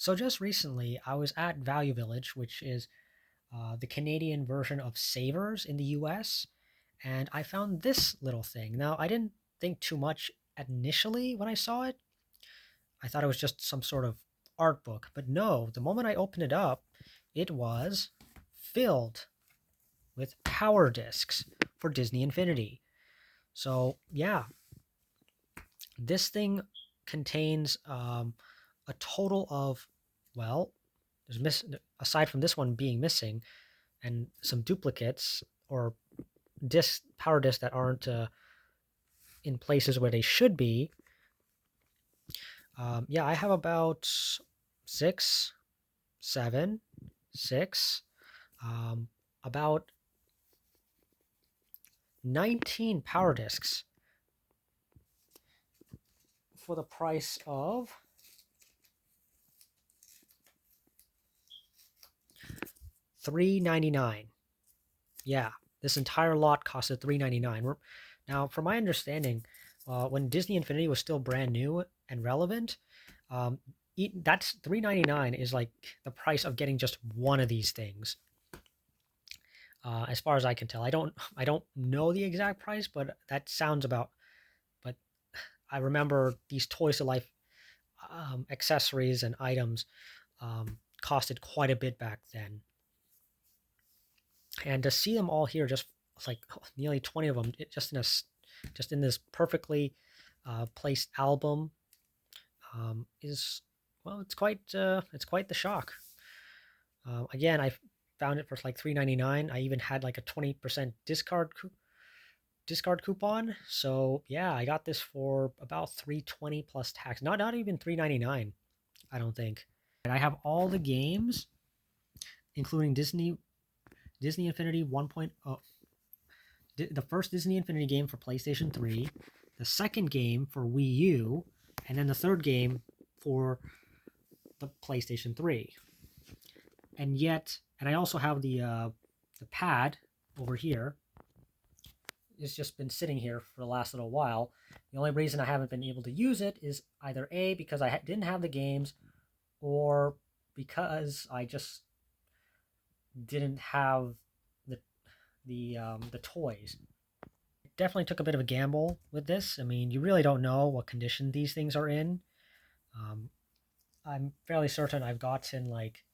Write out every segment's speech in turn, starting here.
So just recently, I was at Value Village, which is the Canadian version of Savers in the US, and I found this little thing. Now, I didn't think too much initially when I saw it. I thought it was just some sort of art book, but no, the moment I opened it up, it was filled with power discs for Disney Infinity. So, yeah, this thing contains a total of, well, aside from this one being missing, and some duplicates or power disks that aren't in places where they should be. Yeah, I have about six, seven, six, um, about 19 power disks for the price of $3.99. Yeah, this entire lot costed $3.99. Now, from my understanding, when Disney Infinity was still brand new and relevant, um, that's $3.99 is like the price of getting just one of these things. As far as I can tell, I don't know the exact price, but that sounds about. But I remember these Toys to Life accessories and items costed quite a bit back then, and to see them all here, just like nearly 20 of them, just in this perfectly placed album, is, well, it's quite the shock. Again, I found it for like $3.99. I even had like a 20% discard coupon. So yeah, I got this for about $3.20 plus tax. Not even $3.99, I don't think. And I have all the games, including Disney Infinity 1.0, the first Disney Infinity game for PlayStation 3, the second game for Wii U, and then the third game for the PlayStation 3. And I also have the pad over here. It's just been sitting here for the last little while. The only reason I haven't been able to use it is either A, because I didn't have the games, or because I just didn't have the the toys. Definitely took a bit of a gamble with this. I mean, you really don't know what condition these things are in. Um, I'm fairly certain I've gotten like,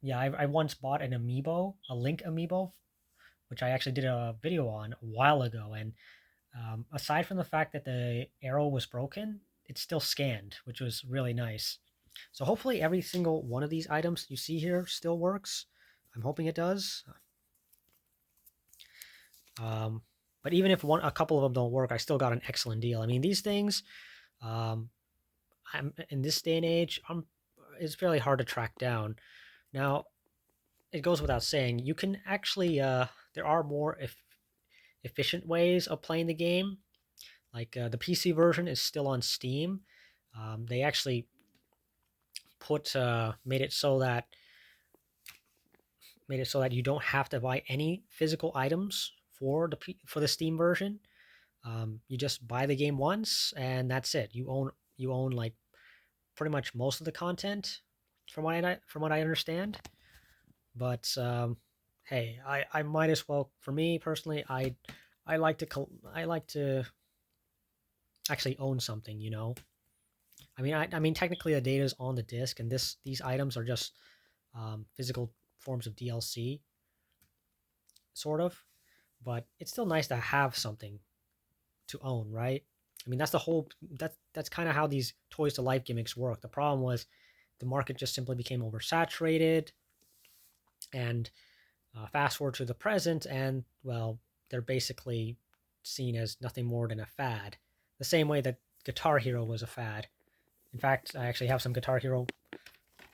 yeah, I once bought an amiibo, a Link amiibo, which I actually did a video on a while ago. And aside from the fact that the arrow was broken, it still scanned, which was really nice. So hopefully every single one of these items you see here still works. I'm hoping it does. Um, but even if a couple of them don't work, I still got an excellent deal. I mean, these things, um, I'm in this day and age, it's fairly hard to track down. Now, it goes without saying, you can actually, there are more efficient ways of playing the game. Like the PC version is still on Steam. They actually made it so that you don't have to buy any physical items for the Steam version. You just buy the game once, and that's it. You own like pretty much most of the content, from what I understand. But hey, I might as well. For me personally, I like to I like to actually own something. I mean, technically the data is on the disc, and these items are just physical forms of DLC, sort of. But it's still nice to have something to own, right? I mean, that's kind of how these Toys to Life gimmicks work. The problem was the market just simply became oversaturated, and fast forward to the present, and well, they're basically seen as nothing more than a fad. The same way that Guitar Hero was a fad. In fact, I actually have some Guitar Hero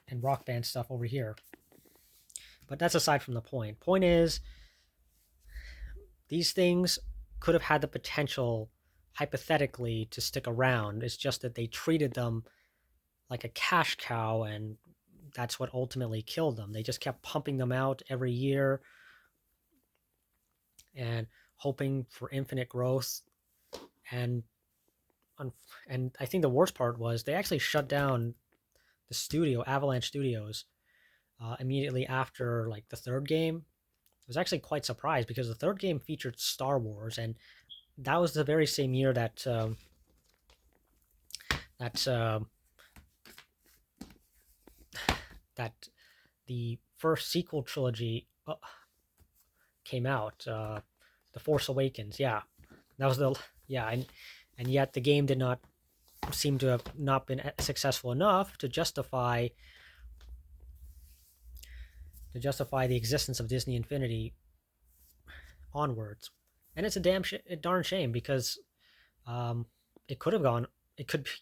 and Rock Band stuff over here. But that's aside from the point. Point is, these things could have had the potential, hypothetically, to stick around. It's just that they treated them like a cash cow, and that's what ultimately killed them. They just kept pumping them out every year and hoping for infinite growth. And and I think the worst part was they actually shut down the studio, Avalanche Studios, immediately after like the third game. I was actually quite surprised because the third game featured Star Wars, and that was the very same year that that that the first sequel trilogy came out, The Force Awakens. Yeah, that was the yeah, and yet the game did not seem to have not been successful enough to justify the existence of Disney Infinity onwards. And it's a darn shame because um, it could have gone.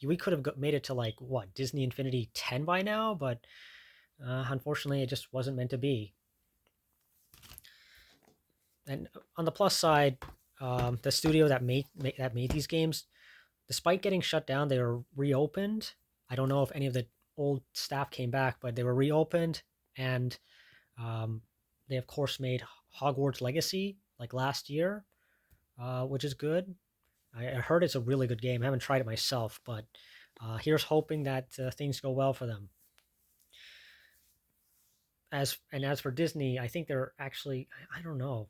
We could have made it to like what Disney Infinity 10 by now, but unfortunately, it just wasn't meant to be. And on the plus side, the studio that made these games, despite getting shut down, they were reopened. I don't know if any of the old staff came back, but they were reopened, and um, they of course made Hogwarts Legacy like last year, which is good. I heard it's a really good game. I haven't tried it myself, but here's hoping that things go well for them. As for Disney, I think they're actually I don't know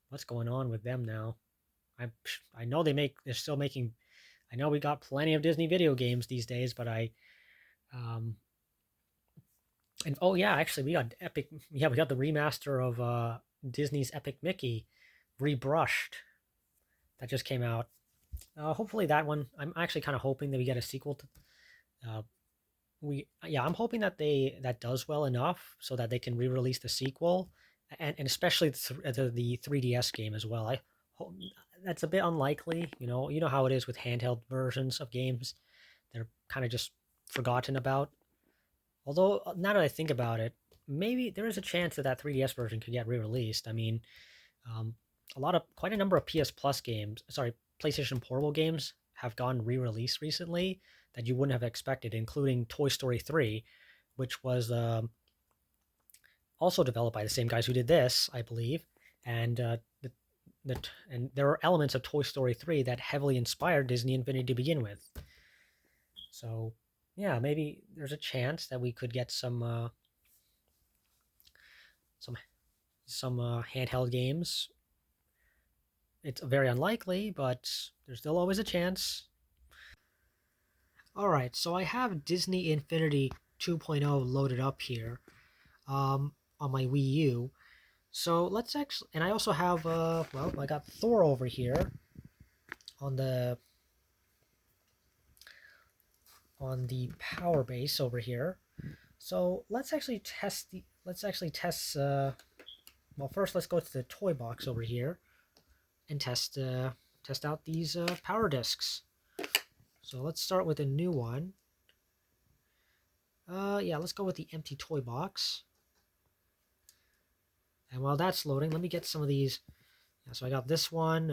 what's going on with them now. I I know they're still making. I know we got plenty of Disney video games these days, but um and oh yeah, actually we got Epic. Yeah, we got the remaster of Disney's Epic Mickey, rebrushed, that just came out. Hopefully that one. I'm actually kind of hoping that we get a sequel to. I'm hoping that does well enough so that they can re-release the sequel, and especially the 3DS game as well. I hope that's a bit unlikely. You know how it is with handheld versions of games; they're kind of just forgotten about. Although now that I think about it, maybe there is a chance that 3DS version could get re-released. I mean, um, quite a number of PS Plus games, sorry, PlayStation Portable games have gone re-released recently that you wouldn't have expected, including Toy Story 3, which was also developed by the same guys who did this, I believe, and and there are elements of Toy Story 3 that heavily inspired Disney Infinity to begin with. So, yeah, maybe there's a chance that we could get some handheld games. It's very unlikely, but there's still always a chance. All right, so I have Disney Infinity 2.0 loaded up here on my Wii U. So let's actually, and I also have, I got Thor over here on the power base over here. So first let's go to the toy box over here and test out these power discs. So let's start with a new one. Yeah, let's go with the empty toy box. And while that's loading, let me get some of these. Yeah, so I got this one.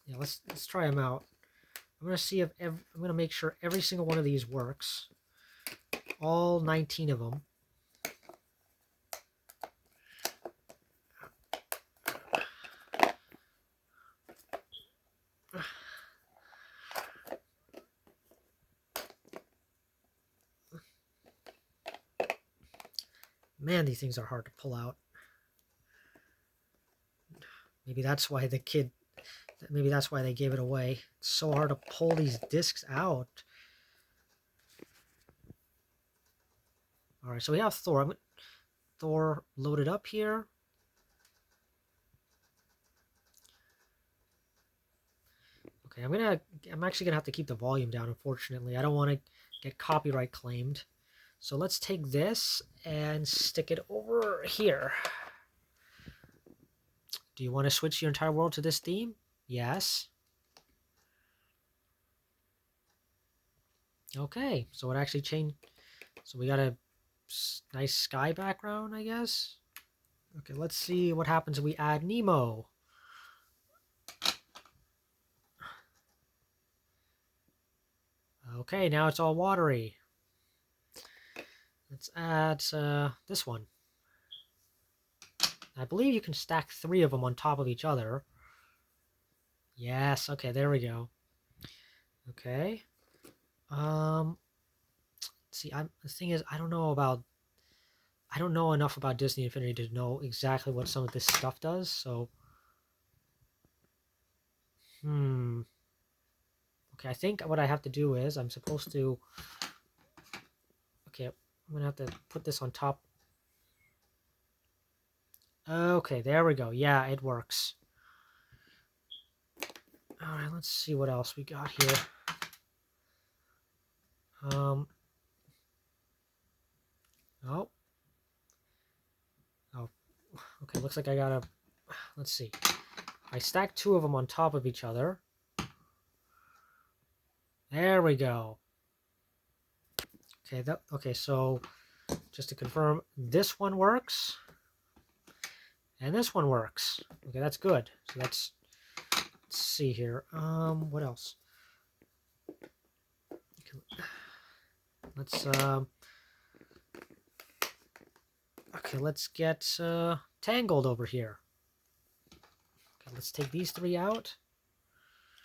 Yeah, let's try them out. I'm gonna see if I'm gonna make sure every single one of these works. All 19 of them. Man, these things are hard to pull out. Maybe that's why they gave it away. It's so hard to pull these discs out. All right, so we have Thor loaded up here. Okay, I'm actually gonna have to keep the volume down, unfortunately. I don't want to get copyright claimed. So let's take this and stick it over here. Do you want to switch your entire world to this theme? Yes. Okay, so it actually changed. So we got a nice sky background, I guess. Okay, let's see what happens if we add Nemo. Okay, now it's all watery. Let's add this one. I believe you can stack 3 of them on top of each other. Yes, okay, there we go. Okay. see. The thing is, I don't know enough about Disney Infinity to know exactly what some of this stuff does. So, okay, I think what I have to do is I'm supposed to. Okay, I'm gonna have to put this on top. Okay, there we go. Yeah, it works. All right, let's see what else we got here. Oh, oh, okay. Looks like I gotta. Let's see. I stacked two of them on top of each other. There we go. Okay, okay. So just to confirm, this one works, and this one works. Okay, that's good. So let's see here. What else? Let's okay, let's get Tangled over here. Okay, let's take these three out.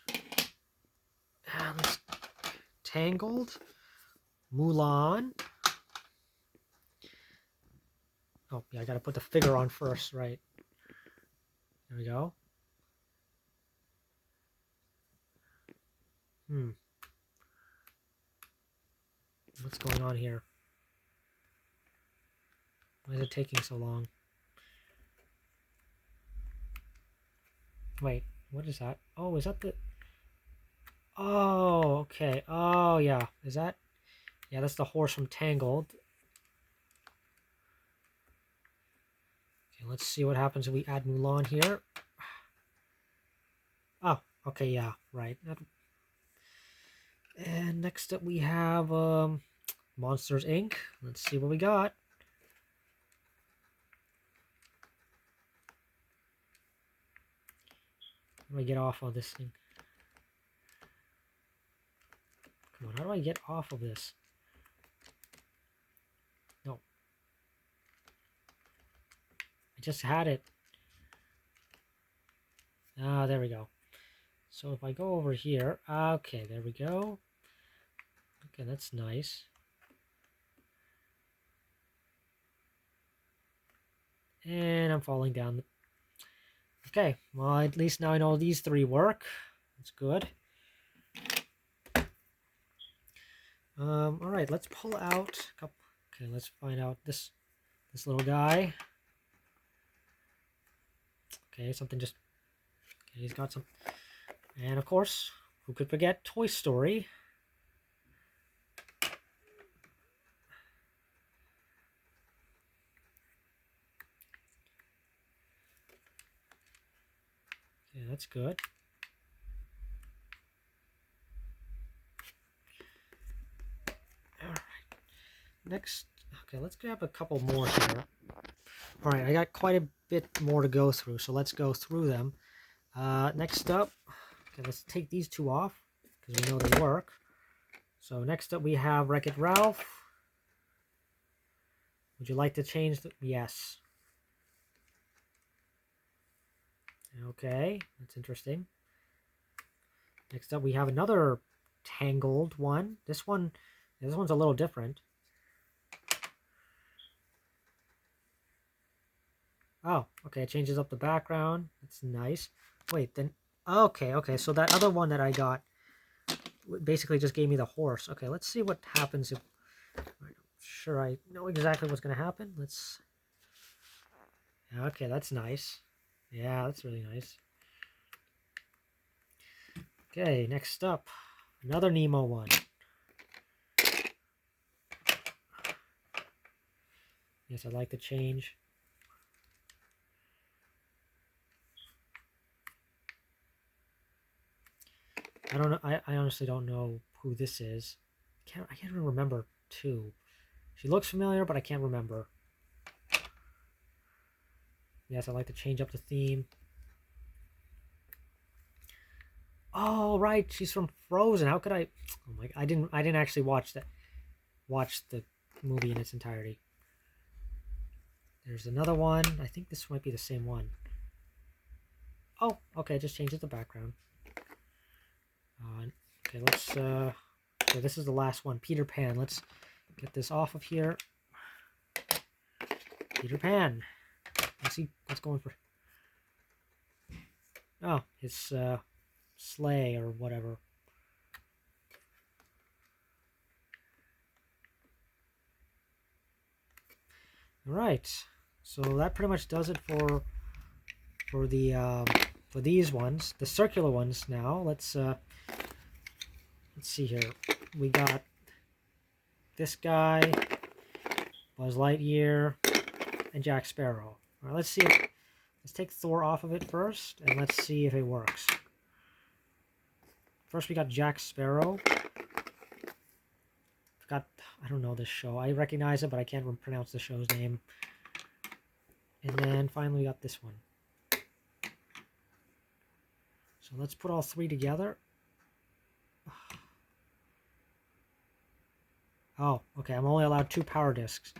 And let's Tangled, Mulan. Oh, yeah, I gotta put the figure on first, right? There we go. What's going on here? Why is it taking so long? Wait, what is that? Oh, is that the... Oh, okay. Oh, yeah. Is that... Yeah, that's the horse from Tangled. Okay, let's see what happens if we add Mulan here. Oh, okay, yeah, right. And next up we have Monsters Inc. Let's see what we got. How do I get off of this thing? Come on, how do I get off of this? No. I just had it. Ah, there we go. So if I go over here, okay, there we go. Okay, that's nice. And I'm falling down. Okay, well, at least now I know these three work. That's good. All right, let's pull out a couple. Okay, let's find out this little guy. Okay, something just. Okay, he's got some. And of course, who could forget Toy Story? Yeah, that's good. All right. Next, okay, let's grab a couple more here. All right, I got quite a bit more to go through, so let's go through them. Next up, okay, let's take these two off because we know they work. So next up we have Wreck-It Ralph. Would you like to change the... Yes. Okay, that's interesting. Next up we have another Tangled one. This one's a little different. Oh, okay, it changes up the background. That's nice. Wait, then... Okay, so that other one that I got basically just gave me the horse. Okay, let's see what happens if... I'm sure I know exactly what's going to happen. Let's... Okay, that's nice. Yeah, that's really nice. Okay, next up, another Nemo one. Yes, I like the change. I don't know. I honestly don't know who this is. I can't even remember too. She looks familiar, but I can't remember. Yes, I like to change up the theme. Oh, right, she's from Frozen. How could I? Oh my! I didn't actually watch the movie in its entirety. There's another one. I think this might be the same one. Oh, okay, just changes the background. Okay, let's. So this is the last one, Peter Pan. Let's Get this off of here. Peter Pan. Let's see what's going for. Oh, his sleigh or whatever. All right, so that pretty much does it for these ones, the circular ones. Now let's see here. We got this guy, Buzz Lightyear, and Jack Sparrow. All right, let's see. Let's take Thor off of it first, and let's see if it works. First, we got Jack Sparrow. I don't know this show. I recognize it, but I can't pronounce the show's name. And then finally, we got this one. So let's put all three together. Oh, okay. I'm only allowed 2 power discs.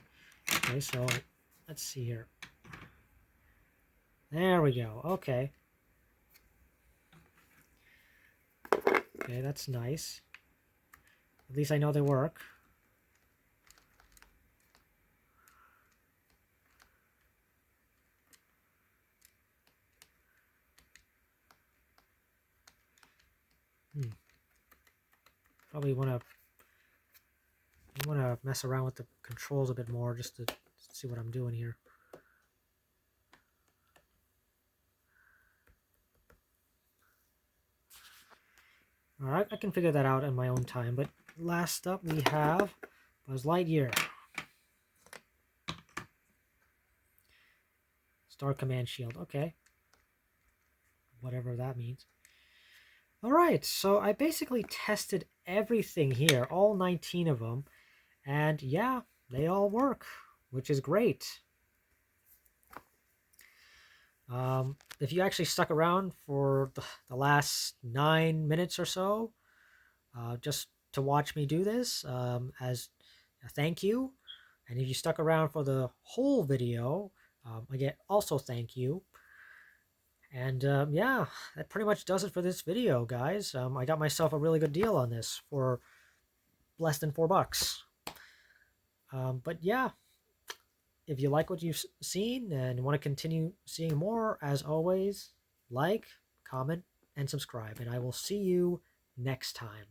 Okay, so let's see here. There we go. Okay. Okay, that's nice. At least I know they work. Probably want to mess around with the controls a bit more just to see what I'm doing here. Alright, I can figure that out in my own time, but last up we have Buzz Lightyear. Star Command Shield, okay. Whatever that means. Alright, so I basically tested everything here, all 19 of them, and yeah, they all work, which is great. If you actually stuck around for the last 9 minutes or so, just to watch me do this as a thank you, and if you stuck around for the whole video, again, also thank you. And yeah, that pretty much does it for this video, guys. I got myself a really good deal on this for less than $4. But yeah, if you like what you've seen and want to continue seeing more, as always, like, comment, and subscribe. And I will see you next time.